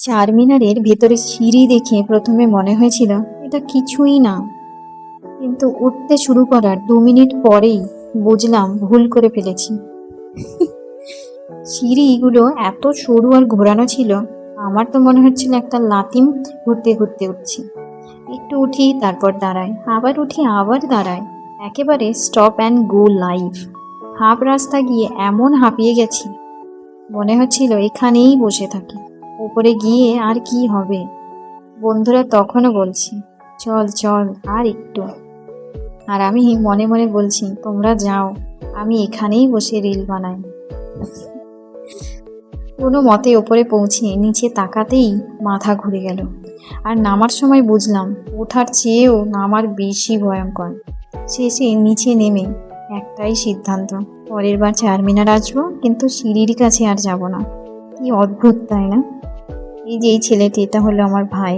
চারমিনারের ভেতরে সিঁড়ি দেখে প্রথমে মনে হয়েছিল এটা কিছুই না, কিন্তু উঠতে শুরু করার 2 মিনিট পরেই বুঝলাম ভুল করে ফেলেছি। সিঁড়িগুলো এত সরু আর ঘোরানো ছিল, আমার তো মনে হচ্ছিল একটা লাতিম ঘুরতে ঘুরতে উঠছি। একটু উঠি, তারপর দাঁড়াই, আবার উঠি, আবার দাঁড়াই। একেবারে stop and go life. Half রাস্তা গিয়ে এমন হাঁপিয়ে গেছি, মনে হচ্ছিল এখানেই বসে থাকি। উপরে গিয়ে আর কি হবে? বন্ধুরা তখনও বলছে চল চল আর একটু, আর আমি মনে মনে বলছি তোমরা যাও, আমি এখানেই বসে রিল বানাই। কোনো মতে ওপরে পৌঁছে নিচে তাকাতেই মাথা ঘুরে গেল। আর নামার সময় বুঝলাম ওঠার চেয়েও নামার বেশি ভয়ঙ্কর। শেষে নিচে নেমে একটাই সিদ্ধান্ত, পরের বার চারমিনার আসবো, কিন্তু সিঁড়ির কাছে আর যাব না। কি অদ্ভুত তাই না? এই যে এই ছেলেটি, এটা হলো আমার ভাই।